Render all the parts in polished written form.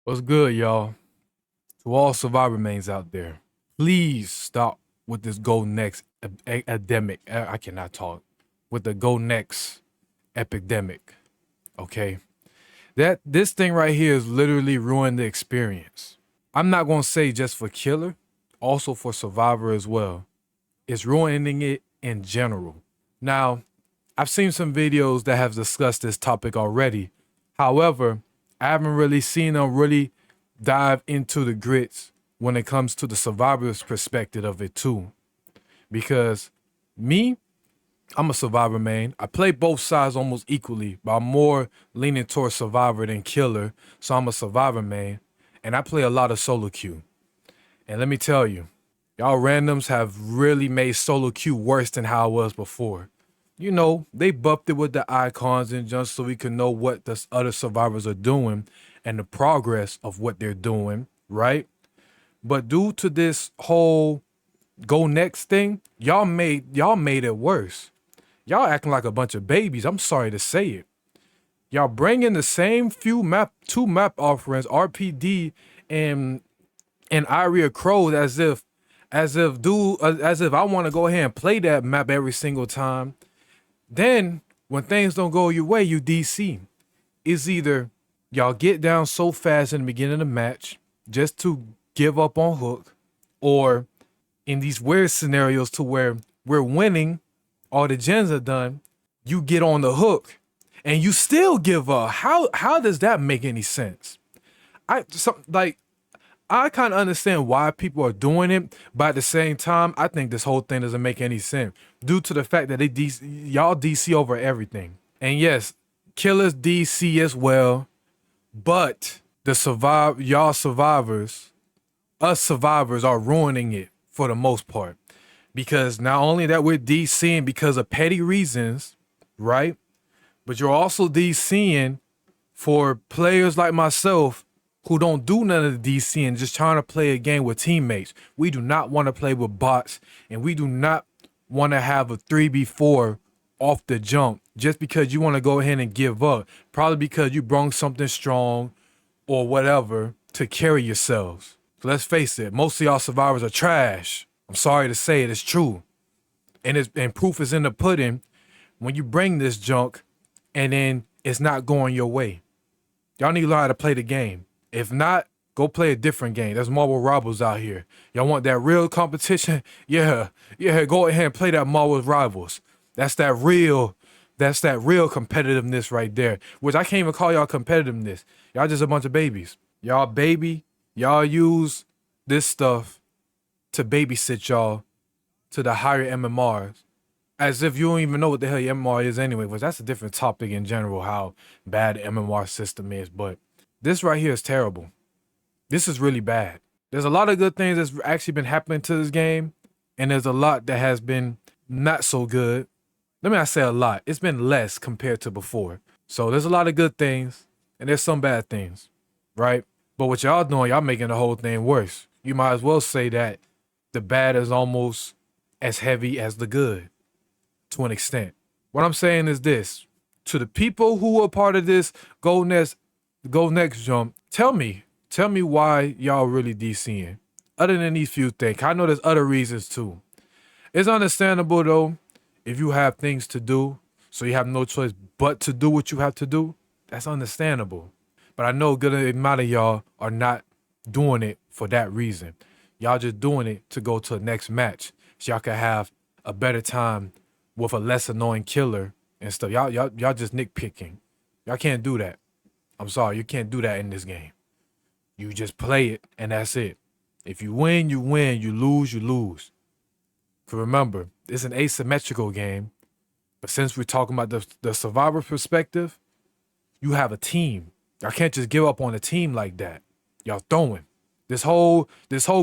What's good, y'all? To all survivor mains out there, please stop with this go next epidemic. I cannot talk. With the go next epidemic. Okay? That this thing right here is literally ruined the experience. I'm not gonna say just for killer, also for survivor as well. It's ruining it in general. Now, I've seen some videos that have discussed this topic already. However, I haven't really seen them really dive into the grits when it comes to the survivor's perspective of it too. Because me, I'm a survivor main. I play both sides almost equally, but I'm more leaning towards survivor than killer. So I'm a survivor main. And I play a lot of solo queue. And let me tell you, y'all randoms have really made solo queue worse than how it was before. You know, they buffed it with the icons and just so we can know what the other survivors are doing and the progress of what they're doing, right? But due to this whole go next thing, y'all made it worse. Y'all acting like a bunch of babies. I'm sorry to say it. Y'all bringing the same two map offerings, RPD and Iria Crows, as if I want to go ahead and play that map every single time. Then, when things don't go your way, you DC. It's either y'all get down so fast in the beginning of the match just to give up on hook, or in these weird scenarios to where we're winning, all the gens are done, you get on the hook and you still give up. How does that make any sense? I kind of understand why people are doing it, but at the same time, I think this whole thing doesn't make any sense due to the fact that y'all DC over everything. And yes, killers DC as well, but y'all survivors, us survivors are ruining it for the most part. Because not only that we're DCing because of petty reasons, right? But you're also DCing for players like myself who don't do none of the DC and just trying to play a game with teammates. We do not want to play with bots, and we do not want to have a 3v4 off the jump just because you want to go ahead and give up. Probably because you brung something strong or whatever to carry yourselves. So let's face it, most of y'all survivors are trash. I'm sorry to say it, it's true. And proof is in the pudding when you bring this junk and then it's not going your way. Y'all need to learn how to play the game. If not, go play a different game. There's Marvel Rivals out here. Y'all want that real competition? Yeah, go ahead and play that Marvel Rivals. That's that real competitiveness right there. Which I can't even call y'all competitiveness. Y'all just a bunch of babies. Y'all use this stuff to babysit y'all to the higher MMRs. As if you don't even know what the hell your MMR is anyway, which that's a different topic in general, how bad the MMR system is. But this right here is terrible. This is really bad. There's a lot of good things that's actually been happening to this game, and there's a lot that has been not so good. Let me not say a lot. It's been less compared to before. So there's a lot of good things, and there's some bad things, right? But what y'all doing, y'all making the whole thing worse. You might as well say that the bad is almost as heavy as the good, to an extent. What I'm saying is this. To the people who are part of this go next jump, tell me why y'all really DCing. Other than these few things. I know there's other reasons too. It's understandable though, if you have things to do, so you have no choice but to do what you have to do. That's understandable. But I know a good amount of y'all are not doing it for that reason. Y'all just doing it to go to the next match, so y'all can have a better time with a less annoying killer and stuff. Y'all just nitpicking. Y'all can't do that. I'm sorry, you can't do that in this game. You just play it, and that's it. If you win, you win. You lose, you lose. Because remember, it's an asymmetrical game. But since we're talking about the survivor perspective, you have a team. Y'all can't just give up on a team like that. Y'all throwing. This whole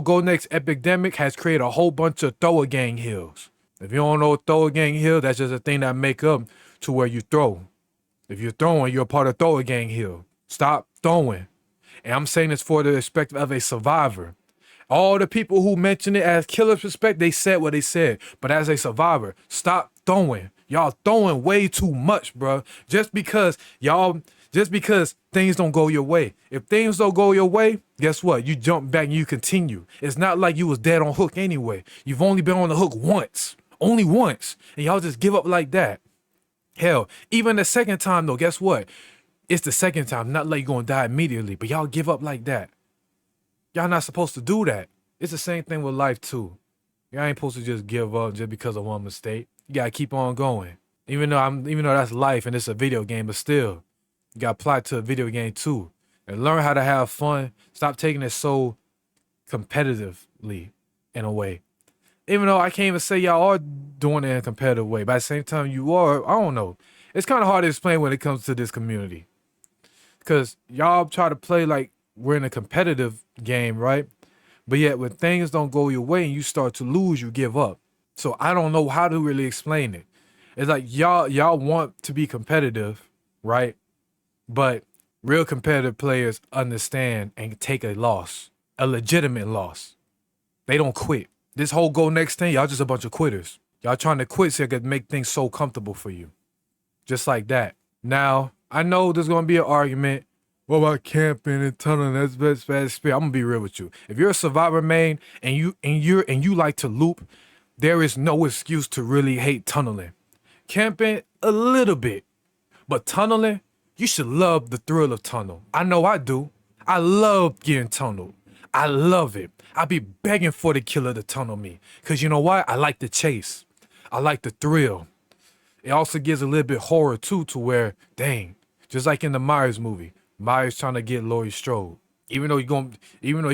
Go Next Epidemic has created a whole bunch of thrower gang hills. If you don't know thrower gang hill, that's just a thing that make up to where you throw. If you're throwing, you're a part of thrower gang hill. Stop throwing. And I'm saying this for the perspective of a survivor. All the people who mention it as killer's perspective, they said what they said. But as a survivor, stop throwing. Y'all throwing way too much, bro. Just because y'all Just because things don't go your way. If things don't go your way, guess what? You jump back and you continue. It's not like you was dead on hook anyway. You've only been on the hook once. Only once. And y'all just give up like that. Hell, even the second time though, guess what? It's the second time. Not like you're gonna die immediately, but y'all give up like that. Y'all not supposed to do that. It's the same thing with life too. Y'all ain't supposed to just give up just because of one mistake. You gotta keep on going. Even though that's life and it's a video game, but still. You got to apply it to a video game too. And learn how to have fun. Stop taking it so competitively in a way. Even though I can't even say y'all are doing it in a competitive way. But at the same time you are, I don't know. It's kind of hard to explain when it comes to this community. Because y'all try to play like we're in a competitive game, right? But yet when things don't go your way and you start to lose, you give up. So I don't know how to really explain it. It's like y'all want to be competitive, right? But real competitive players understand and take a loss, a legitimate loss. They don't quit. This whole go next thing, y'all just a bunch of quitters. Y'all trying to quit so you can make things so comfortable for you. Just like that. Now, I know there's going to be an argument. What about camping and tunneling? That's best experience. I'm going to be real with you. If you're a survivor main and you like to loop, there is no excuse to really hate tunneling. Camping, a little bit. But tunneling, you should love the thrill of tunnel. I know I do. I love getting tunneled. I love it. I be begging for the killer to tunnel me. Because you know what? I like the chase. I like the thrill. It also gives a little bit horror too, to where, dang, just like in the Myers movie, Myers trying to get Laurie Strode. Even though he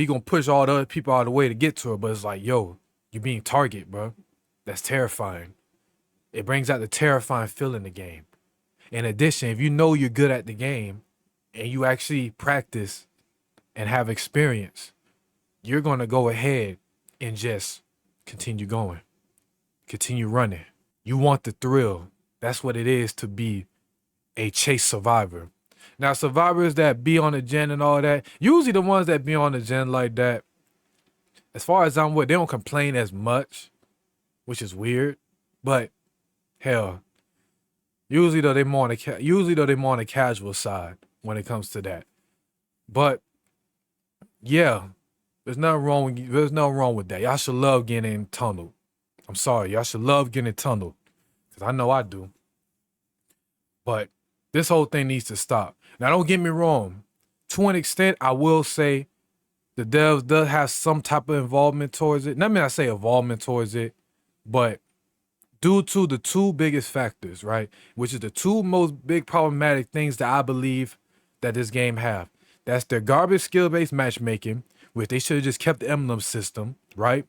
gonna push all the other people out of the way to get to her, but it's like, yo, you being target, bro. That's terrifying. It brings out the terrifying feel in the game. In addition, if you know you're good at the game and you actually practice and have experience, you're going to go ahead and just continue going, continue running. You want the thrill. That's what it is to be a chase survivor. Now, survivors that be on the gen and all that, usually the ones that be on the gen like that, as far as I'm aware, they don't complain as much, which is weird. But hell, usually though they're more on the casual side when it comes to that. But yeah, there's nothing wrong with that. Y'all should love getting tunneled. I'm sorry, y'all should love getting tunneled, because I know I do. But this whole thing needs to stop. Now, don't get me wrong. To an extent, I will say the devs does have some type of involvement towards it. And I mean, I say involvement towards it, but due to the two biggest factors, right, which is the two most big problematic things that I believe that this game have. That's their garbage skill-based matchmaking, which they should have just kept the emblem system, right?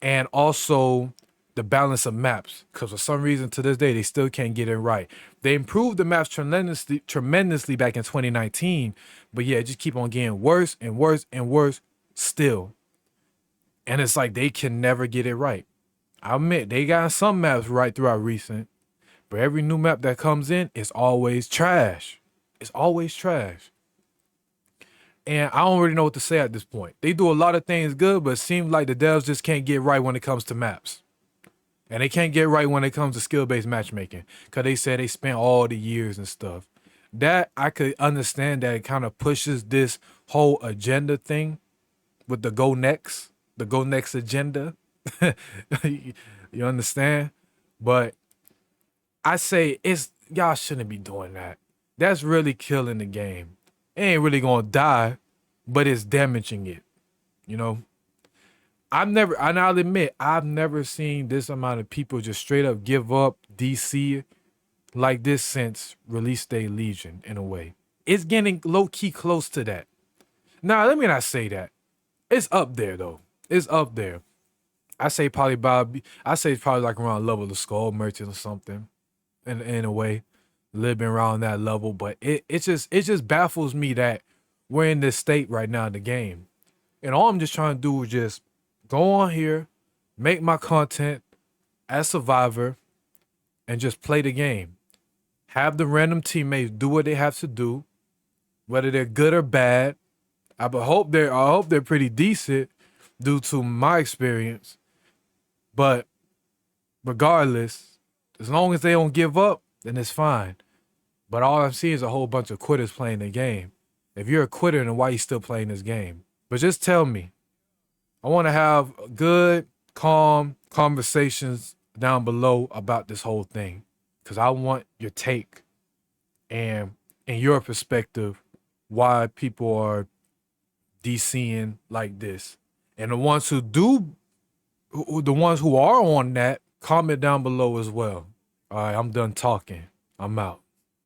And also the balance of maps, because for some reason to this day they still can't get it right. They improved the maps tremendously back in 2019, but yeah, it just keep on getting worse and worse and worse still. And it's like they can never get it right. I admit they got some maps right throughout recent, but every new map that comes in is always trash. It's always trash. And I don't really know what to say at this point. They do a lot of things good, but it seems like the devs just can't get right when it comes to maps. And they can't get right when it comes to skill-based matchmaking, because they said they spent all the years and stuff. That, I could understand that it kind of pushes this whole agenda thing with the go next agenda. You understand? But I say y'all shouldn't be doing that. That's really killing the game. It ain't really gonna die, but it's damaging it. You know? I'll admit, I've never seen this amount of people just straight up give up DC like this since Release Day Legion, in a way. It's getting low-key close to that. Now, let me not say that. It's up there, though. It's up there. I say probably like around level of Skull Merchant or something, in a way. Living around that level, but it just baffles me that we're in this state right now in the game. And all I'm just trying to do is just go on here, make my content as Survivor, and just play the game. Have the random teammates do what they have to do, whether they're good or bad. I hope they're pretty decent due to my experience. But regardless, as long as they don't give up, then it's fine. But all I'm seeing is a whole bunch of quitters playing the game. If you're a quitter, then why you still playing this game? But just tell me. I want to have good, calm conversations down below about this whole thing. Because I want your take and in your perspective why people are DCing like this. And the ones who do, the ones who are on that, comment down below as well. All right, I'm done talking. I'm out.